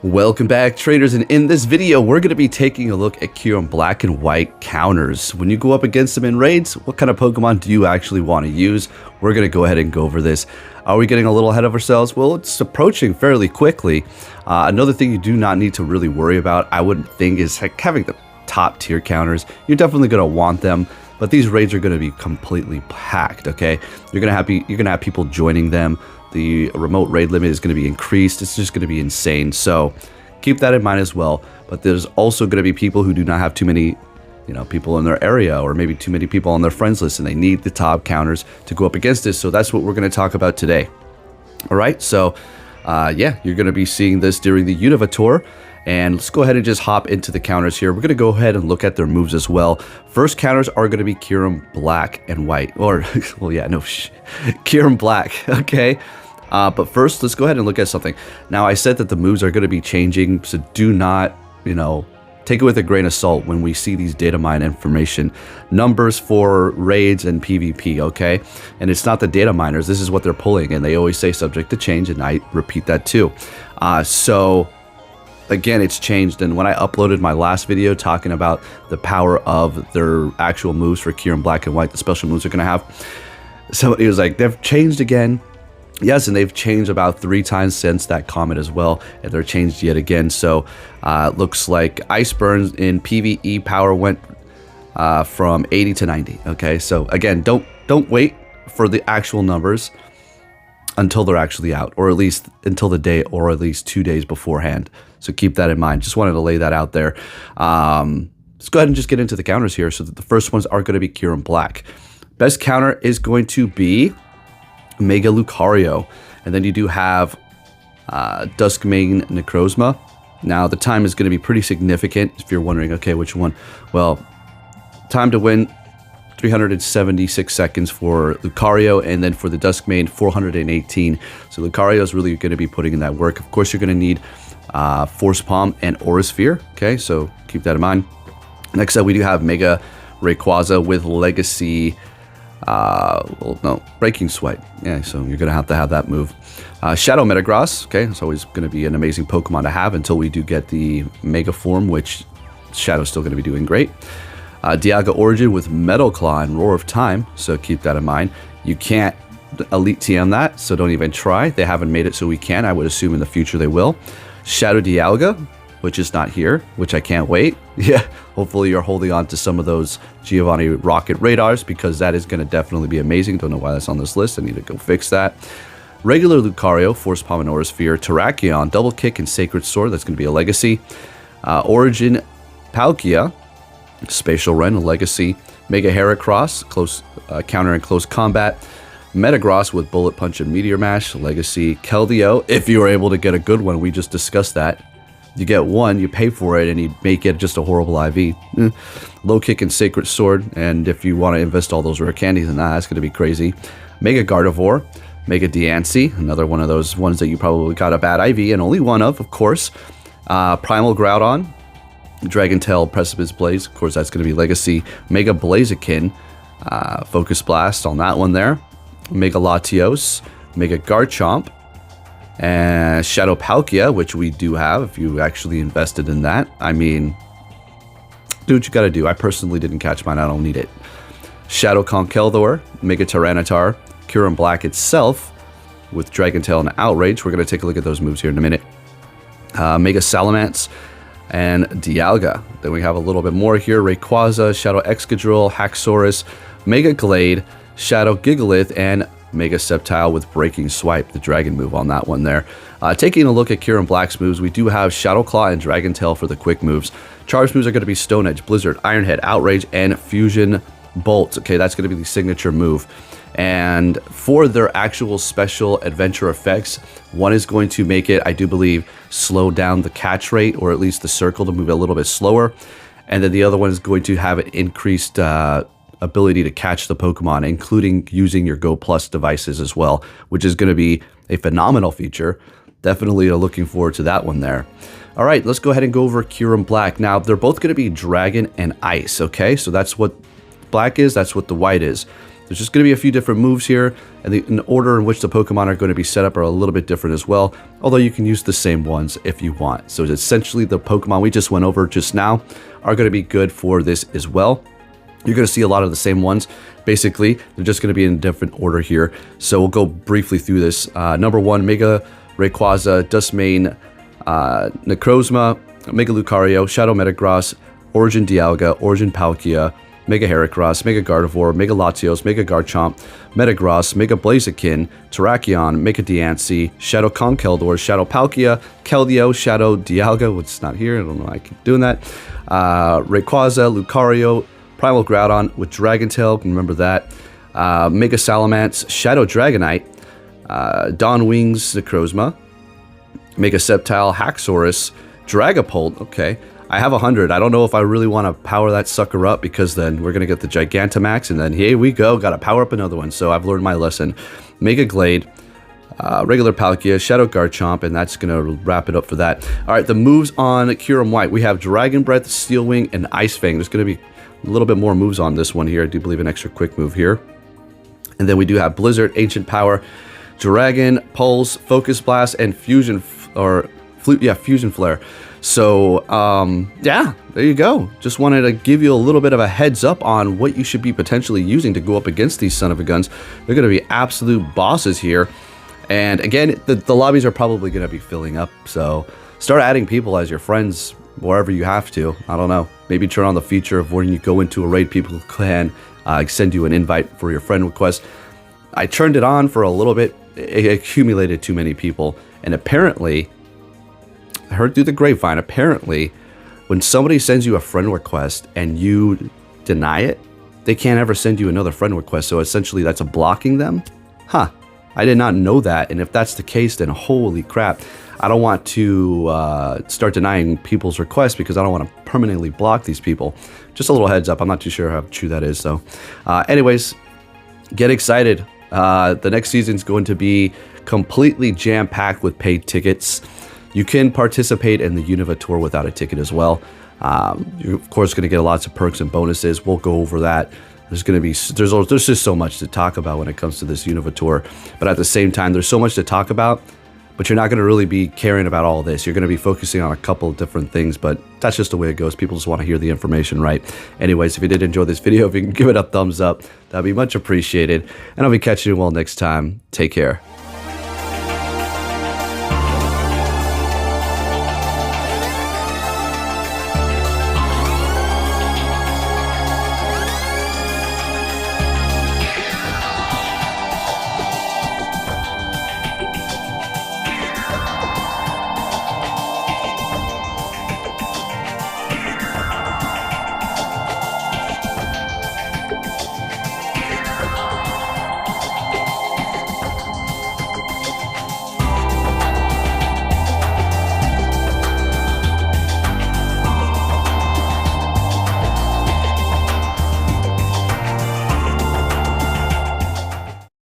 Welcome back, traders, and in this video we're going to be taking a look at Kyurem Black and White counters. When you go up against them in raids, what kind of Pokemon do you actually want to use? We're going to go ahead and go over this. Are we getting a little ahead of ourselves? Well, it's approaching fairly quickly. Another thing you do not need to really worry about, I wouldn't think, is having the top tier counters. You're definitely going to want them, but these raids are going to be completely packed, okay? You're going to have people joining them. The remote raid limit is going to be increased. It's just going to be insane. So keep that in mind as well. But there's also going to be people who do not have too many, people in their area, or maybe too many people on their friends list, and they need the top counters to go up against this. So that's what we're going to talk about today. All right. So yeah, you're going to be seeing this during the Unova tour. And let's go ahead and just hop into the counters here. We're going to go ahead and look at their moves as well. First counters are going to be Kyurem Black and White. Or, well, yeah, no, Kyurem Black, okay? But first, let's go ahead and look at something. Now, I said that the moves are going to be changing, so do not, take it with a grain of salt when we see these data mine information. Numbers for raids and PvP, okay? And it's not the data miners. This is what they're pulling, and they always say subject to change, and I repeat that too. So again, it's changed, and when I uploaded my last video talking about the power of their actual moves for Kyurem Black and White, the special moves they're going to have, somebody was like, they've changed again. Yes, and they've changed about 3 times since that comment as well, and they're changed yet again. So looks like Ice Burns in PvE power went from 80 to 90. Okay, so again, don't wait for the actual numbers until they're actually out, or at least until the day, or at least 2 days beforehand. So keep that in mind. Just wanted to lay that out there. Let's go ahead and just get into the counters here. So that the first ones are going to be Kyurem Black. Best counter is going to be Mega Lucario, and then you do have Duskmane Necrozma. Now the time is going to be pretty significant if you're wondering, okay, which one? Well, time to win 376 seconds for Lucario, and then for the Duskmane 418. So Lucario is really going to be putting in that work. Of course, you're going to need Force Palm and Aura Sphere. Okay, so keep that in mind. Next up, we do have Mega Rayquaza with Legacy. Breaking Swipe. Yeah, so you're going to have that move. Shadow Metagross. Okay, it's always going to be an amazing Pokemon to have until we do get the Mega form, which Shadow's still going to be doing great. Dialga Origin with Metal Claw and Roar of Time, so keep that in mind. You can't Elite TM that, so don't even try. They haven't made it so we can. I would assume in the future they will. Shadow Dialga, which is not here, which I can't wait. Yeah, hopefully you're holding on to some of those Giovanni Rocket Radars, because that is going to definitely be amazing. Don't know why that's on this list. I need to go fix that. Regular Lucario, Force Palm and Aura Sphere. Terrakion, Double Kick and Sacred Sword. That's going to be a legacy. Origin Palkia, Spatial Ren, a legacy. Mega Heracross, close counter in close combat. Metagross with Bullet Punch and Meteor Mash, legacy. Keldeo, if you were able to get a good one, we just discussed that. You get one, you pay for it, and you may get just a horrible IV. Low Kick and Sacred Sword, and if you want to invest all those rare candies in that, that's going to be crazy. Mega Gardevoir, Mega Diancie, another one of those ones that you probably got a bad IV, and only one of course. Primal Groudon, Dragon Tail Precipice Blaze, of course that's going to be legacy. Mega Blaziken, Focus Blast on that one there. Mega Latios, Mega Garchomp, and Shadow Palkia, which we do have if you actually invested in that. I mean, do what you gotta do. I personally didn't catch mine. I don't need it. Shadow Conkeldor, Mega Tyranitar, Kyurem Black itself with Dragon Tail and Outrage. We're gonna take a look at those moves here in a minute. Mega Salamence and Dialga. Then we have a little bit more here. Rayquaza, Shadow Excadrill, Haxorus, Mega Glade, Shadow Gigalith, and Mega Sceptile with Breaking Swipe, the dragon move on that one there. Taking a look at Kyurem Black's moves, we do have Shadow Claw and Dragon Tail for the quick moves. Charge moves are going to be Stone Edge, Blizzard, Iron Head, Outrage, and Fusion Bolt. Okay, that's going to be the signature move. And for their actual special adventure effects, one is going to make it, I do believe, slow down the catch rate, or at least the circle to move a little bit slower. And then the other one is going to have an increased ability to catch the Pokemon, including using your Go Plus devices as well, which is going to be a phenomenal feature. Definitely looking forward to that one there. All right, let's go ahead and go over Kyurem Black. Now, they're both going to be Dragon and Ice, okay? So that's what Black is, that's what the White is. There's just going to be a few different moves here, and the order in which the Pokemon are going to be set up are a little bit different as well, although you can use the same ones if you want. So essentially the Pokemon we just went over just now are going to be good for this as well. You're going to see a lot of the same ones. Basically, they're just going to be in a different order here. So we'll go briefly through this. Number 1, Mega Rayquaza, Dustmane, Necrozma, Mega Lucario, Shadow Metagross, Origin Dialga, Origin Palkia, Mega Heracross, Mega Gardevoir, Mega Latios, Mega Garchomp, Metagross, Mega Blaziken, Terrakion, Mega Diancie, Shadow Conkeldurr, Shadow Palkia, Keldeo, Shadow Dialga, which is not here, I don't know why I keep doing that, Rayquaza, Lucario, Primal Groudon with Dragon Tail, can remember that, Mega Salamence, Shadow Dragonite, Dawn Wings, Necrozma, Mega Sceptile, Haxorus, Dragapult, okay. I have 100. I don't know if I really want to power that sucker up because then we're going to get the Gigantamax and then here we go. Got to power up another one. So I've learned my lesson. Mega Glade, regular Palkia, Shadow Garchomp, and that's going to wrap it up for that. All right, the moves on Kyurem White. We have Dragon Breath, Steel Wing, and Ice Fang. There's going to be a little bit more moves on this one here. I do believe an extra quick move here. And then we do have Blizzard, Ancient Power, Dragon, Pulse, Focus Blast, and Fusion Flare. So, yeah, there you go. Just wanted to give you a little bit of a heads up on what you should be potentially using to go up against these son of a guns. They're going to be absolute bosses here. And again, the lobbies are probably going to be filling up. So start adding people as your friends wherever you have to. I don't know. Maybe turn on the feature of when you go into a raid, people can send you an invite for your friend request. I turned it on for a little bit. It accumulated too many people. And apparently, I heard through the grapevine, apparently, when somebody sends you a friend request and you deny it, they can't ever send you another friend request. So essentially, that's blocking them? Huh. I did not know that. And if that's the case, then holy crap. I don't want to start denying people's requests because I don't want to permanently block these people. Just a little heads up. I'm not too sure how true that is, though. Anyways, get excited. The next season's going to be completely jam-packed with paid tickets. You can participate in the Unova Tour without a ticket as well. You're of course going to get lots of perks and bonuses. We'll go over that. There's just so much to talk about when it comes to this Unova Tour. But at the same time, there's so much to talk about, but you're not going to really be caring about all this. You're going to be focusing on a couple of different things, but that's just the way it goes. People just want to hear the information, right? Anyways, if you did enjoy this video, if you can give it a thumbs up, that'd be much appreciated. And I'll be catching you all next time. Take care.